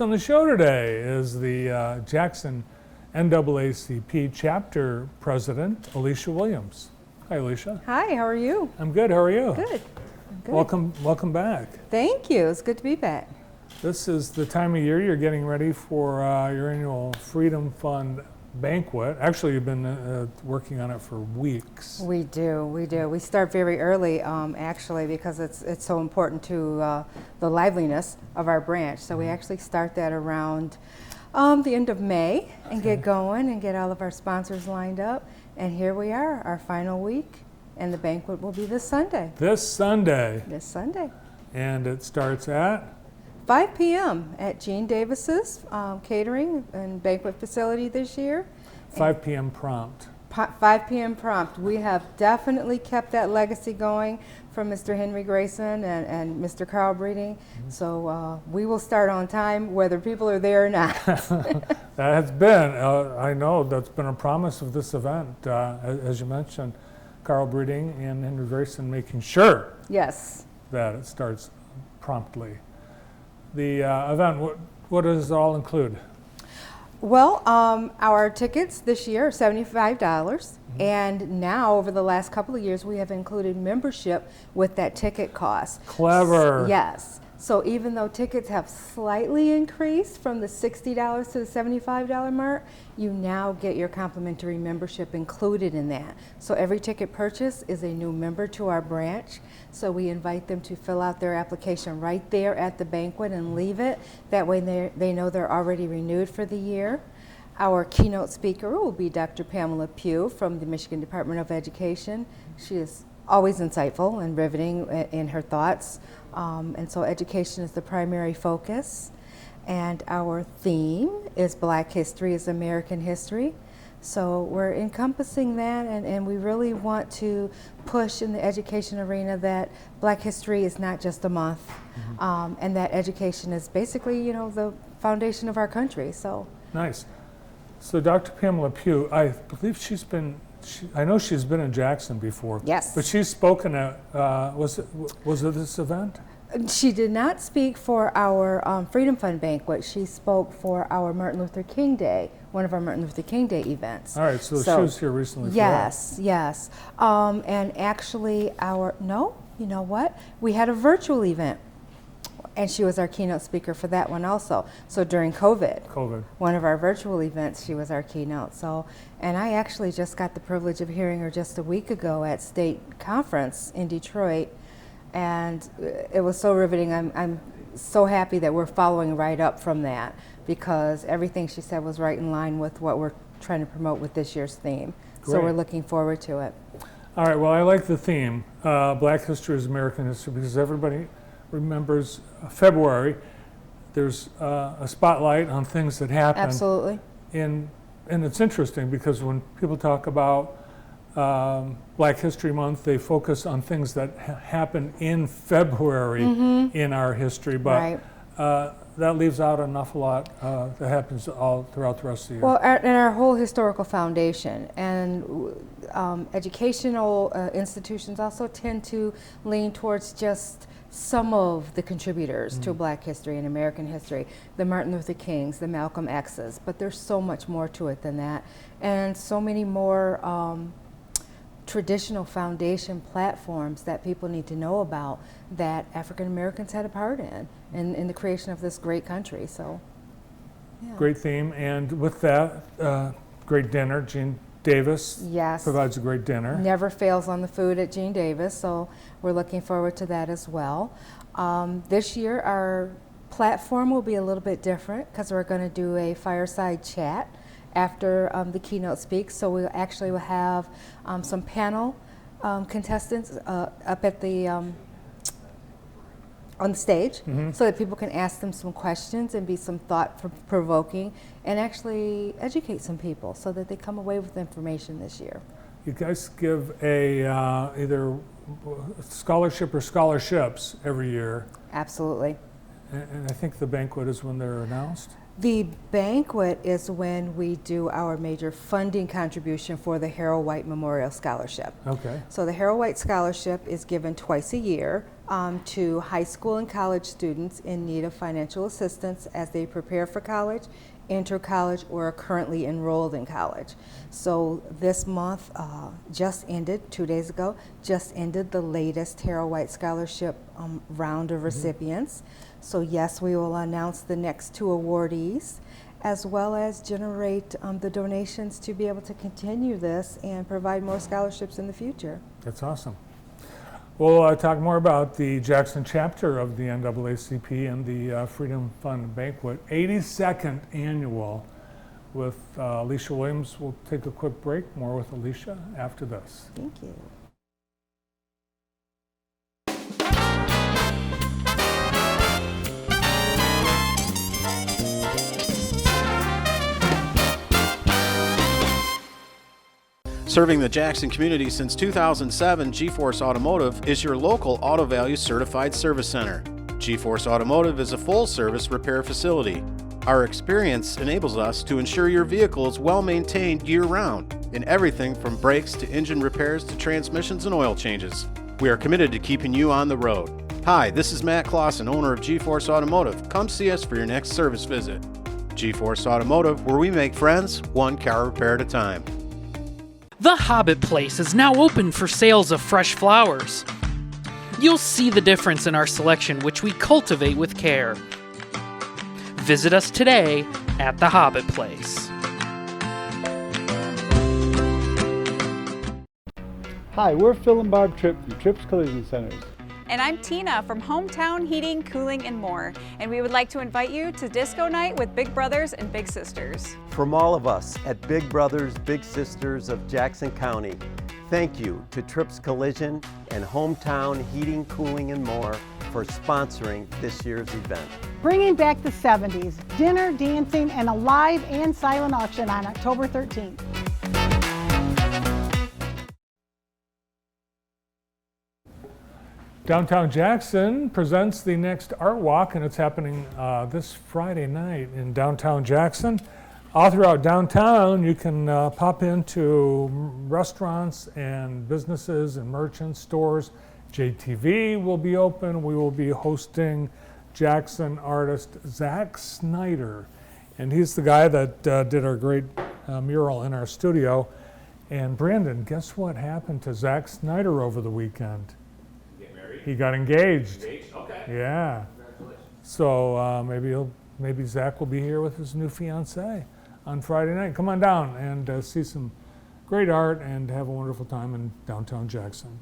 On the show today is the Jackson NAACP chapter president, Alicia Williams. Hi, Alicia. Hi, how are you? I'm good. How are you? Good. I'm good. Welcome back. Thank you. It's good to be back. This is the time of year you're getting ready for your annual Freedom Fund banquet. Actually, you've been working on it for weeks. We do. We start very early, actually, because it's so important to the liveliness of our branch. So we actually start that around the end of May and get going and get all of our sponsors lined up. And here we are, our final week, and the banquet will be this Sunday. This Sunday. This Sunday. And it starts at? 5 p.m. at Gene Davis's catering and banquet facility this year. 5 p.m. prompt. 5 p.m. prompt. We have definitely kept that legacy going from Mr. Henry Grayson and Mr. Carl Breeding. Mm-hmm. So we will start on time whether people are there or not. That has been, I know that's been a promise of this event, as you mentioned, Carl Breeding and Henry Grayson making sure Yes. that it starts promptly. The event, what does it all include? Well, our tickets this year are $75, and now over the last couple of years we have included membership with that ticket cost. Clever. Yes. So even though tickets have slightly increased from the $60 to the $75 mark, you now get your complimentary membership included in that. So every ticket purchase is a new member to our branch. So we invite them to fill out their application right there at the banquet and leave it. That way they know they're already renewed for the year. Our keynote speaker will be Dr. Pamela Pugh from the Michigan Department of Education. She is always insightful and riveting in her thoughts. And so education is the primary focus. And our theme is Black History is American History. So we're encompassing that, and we really want to push in the education arena that Black history is not just a month, and that education is basically, the foundation of our country. So nice. So Dr. Pamela Pugh, I believe I know she's been in Jackson before. Yes. But she's spoken at, was it this event? She did not speak for our Freedom Fund banquet. She spoke for our Martin Luther King Day, one of our Martin Luther King Day events. All right, so she was here recently. Yes, yes. And actually you know what? We had a virtual event, and she was our keynote speaker for that one also. So during COVID, one of our virtual events, she was our keynote. So, and I actually just got the privilege of hearing her just a week ago at State Conference in Detroit, and it was so riveting. I'm so happy that we're following right up from that, because everything she said was right in line with what we're trying to promote with this year's theme. Great. So we're looking forward to it. All right, well, I like the theme, Black History is American History, because everybody remembers February. There's a spotlight on things that happen. Absolutely. And it's interesting because when people talk about Black History Month, they focus on things that happen in February in our history, but that leaves out an awful lot that happens all throughout the rest of the year. Well, and our whole historical foundation and educational institutions also tend to lean towards just some of the contributors to Black history and American history, the Martin Luther Kings, the Malcolm X's, but there's so much more to it than that, and so many more traditional foundation platforms that people need to know about that African Americans had a part in the creation of this great country. So, yeah. Great theme, and with that, great dinner. Gene Davis provides a great dinner. Never fails on the food at Gene Davis, so we're looking forward to that as well. This year our platform will be a little bit different because we're going to do a fireside chat after the keynote speaks. So we actually will have some panel contestants up at the on the stage, so that people can ask them some questions and be some thought-provoking and actually educate some people so that they come away with information this year. You guys give a either scholarship or scholarships every year. Absolutely. And I think the banquet is when they're announced? The banquet is when we do our major funding contribution for the Harold White Memorial Scholarship. Okay. So the Harold White Scholarship is given twice a year to high school and college students in need of financial assistance as they prepare for college, enter college, or are currently enrolled in college. So this month just ended, 2 days ago, just ended the latest Harold White Scholarship round of recipients. So yes, we will announce the next 2 awardees, as well as generate the donations to be able to continue this and provide more scholarships in the future. That's awesome. We'll talk more about the Jackson chapter of the NAACP and the Freedom Fund Banquet, 82nd annual, with Alicia Williams. We'll take a quick break. More with Alicia after this. Thank you. Serving the Jackson community since 2007, G-Force Automotive is your local Auto Value Certified Service Center. G-Force Automotive is a full-service repair facility. Our experience enables us to ensure your vehicle is well-maintained year-round in everything from brakes to engine repairs to transmissions and oil changes. We are committed to keeping you on the road. Hi, this is Matt Clausen, owner of G-Force Automotive. Come see us for your next service visit. G-Force Automotive, where we make friends, one car repair at a time. The Hobbit Place is now open for sales of fresh flowers. You'll see the difference in our selection, which we cultivate with care. Visit us today at The Hobbit Place. Hi, we're Phil and Barb Tripp from Tripp's Collision Centers. And I'm Tina from Hometown Heating, Cooling, and More. And we would like to invite you to Disco Night with Big Brothers and Big Sisters. From all of us at Big Brothers Big Sisters of Jackson County, thank you to Tripp's Collision and Hometown Heating, Cooling, and More for sponsoring this year's event. Bringing back the 70s, dinner, dancing, and a live and silent auction on October 13th. Downtown Jackson presents the next Art Walk, and it's happening this Friday night in downtown Jackson. All throughout downtown, you can pop into restaurants and businesses and merchants, stores. JTV will be open. We will be hosting Jackson artist Zach Snyder, and he's the guy that did our great mural in our studio. And Brandon, guess what happened to Zach Snyder over the weekend? He got engaged. Okay. Yeah. Congratulations. So maybe Zach will be here with his new fiancée on Friday night. Come on down and see some great art and have a wonderful time in downtown Jackson.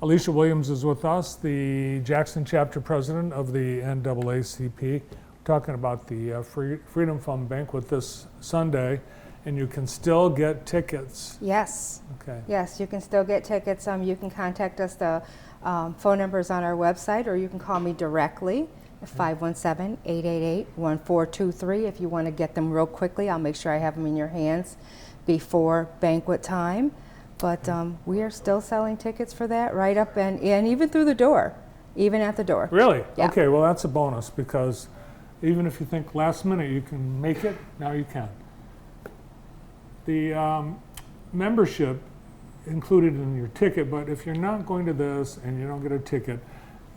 Alicia Williams is with us, the Jackson chapter president of the NAACP. We're talking about the Freedom Fund Banquet this Sunday, and you can still get tickets. Yes. Okay. Yes, you can still get tickets. You can contact us. The phone number is on our website, or you can call me directly at 517-888-1423. If you want to get them real quickly, I'll make sure I have them in your hands before banquet time. But we are still selling tickets for that right up and even through the door, even at the door. Really? Yeah. Okay, well that's a bonus, because even if you think last minute you can make it, now you can. The membership included in your ticket, but if you're not going to this and you don't get a ticket,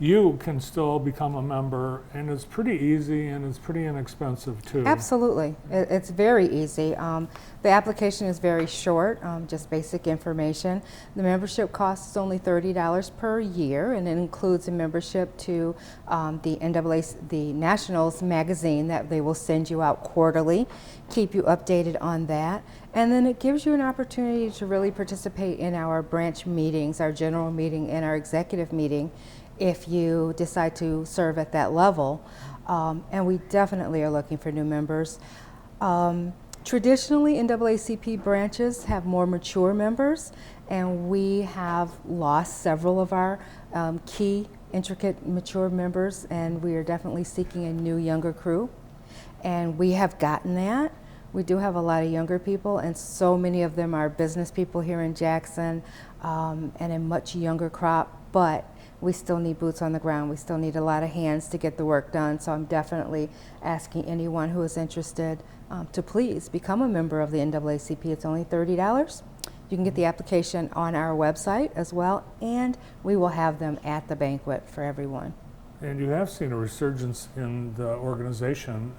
you can still become a member, and it's pretty easy and it's pretty inexpensive too. Absolutely. It's very easy. The application is very short, just basic information. The membership cost is only $30 per year, and it includes a membership to the NAACP, the Nationals magazine that they will send you out quarterly, keep you updated on that. And then it gives you an opportunity to really participate in our branch meetings, our general meeting, and our executive meeting, if you decide to serve at that level. And we definitely are looking for new members. Traditionally, NAACP branches have more mature members, and we have lost several of our key, intricate, mature members, and we are definitely seeking a new, younger crew. And we have gotten that. We do have a lot of younger people, and so many of them are business people here in Jackson, and a much younger crop. But we still need boots on the ground. We still need a lot of hands to get the work done. So I'm definitely asking anyone who is interested to please become a member of the NAACP. It's only $30. You can get the application on our website as well, and we will have them at the banquet for everyone. And you have seen a resurgence in the organization,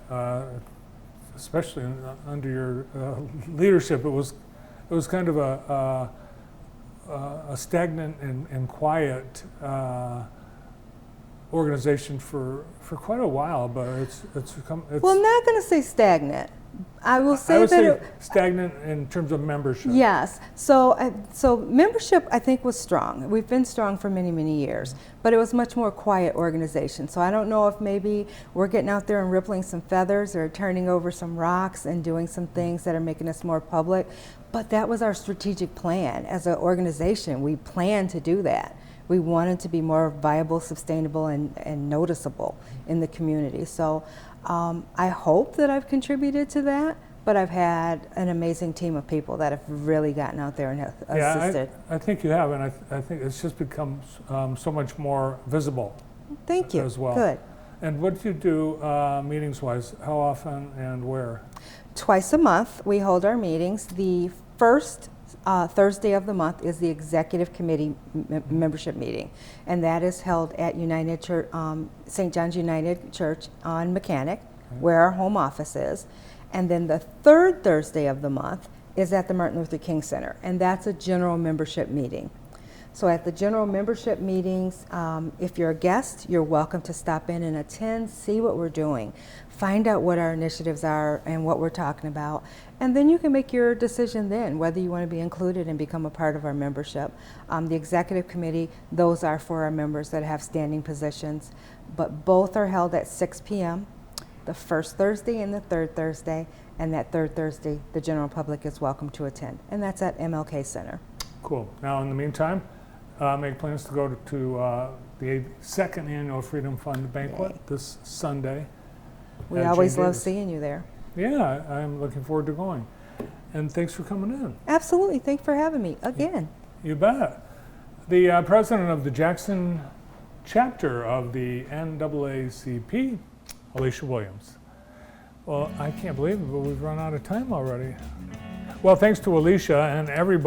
especially under your leadership. It was kind of a stagnant and quiet organization for quite a while, but it's well, I'm not going to say stagnant. I will say I would that say stagnant in terms of membership. Yes. So membership, I think, was strong. We've been strong for many, many years, but it was much more quiet organization. So I don't know if maybe we're getting out there and rippling some feathers or turning over some rocks and doing some things that are making us more public. But that was our strategic plan as an organization. We planned to do that. We wanted to be more viable, sustainable, and noticeable in the community. So I hope that I've contributed to that, but I've had an amazing team of people that have really gotten out there and have assisted. I think you have, and I think it's just become so much more visible. Thank you. As well. Good. And what do you do meetings-wise? How often and where? Twice a month we hold our meetings. The first Thursday of the month is the executive committee membership meeting, and that is held at United Church, St. John's United Church on Mechanic, where our home office is. And then the third Thursday of the month is at the Martin Luther King Center, and that's a general membership meeting. So at the general membership meetings, if you're a guest, you're welcome to stop in and attend, see what we're doing, find out what our initiatives are and what we're talking about, and then you can make your decision then whether you want to be included and become a part of our membership. The executive committee, those are for our members that have standing positions, but both are held at 6 p.m. the first Thursday and the third Thursday, and that third Thursday the general public is welcome to attend, and that's at MLK Center. Cool. Now, in the meantime, make plans to go to the second annual Freedom Fund banquet this Sunday. We always love seeing you there. Yeah, I'm looking forward to going. And thanks for coming in. Absolutely. Thanks for having me again. You bet. The president of the Jackson chapter of the NAACP, Alicia Williams. Well, I can't believe it, but we've run out of time already. Well, thanks to Alicia and everybody.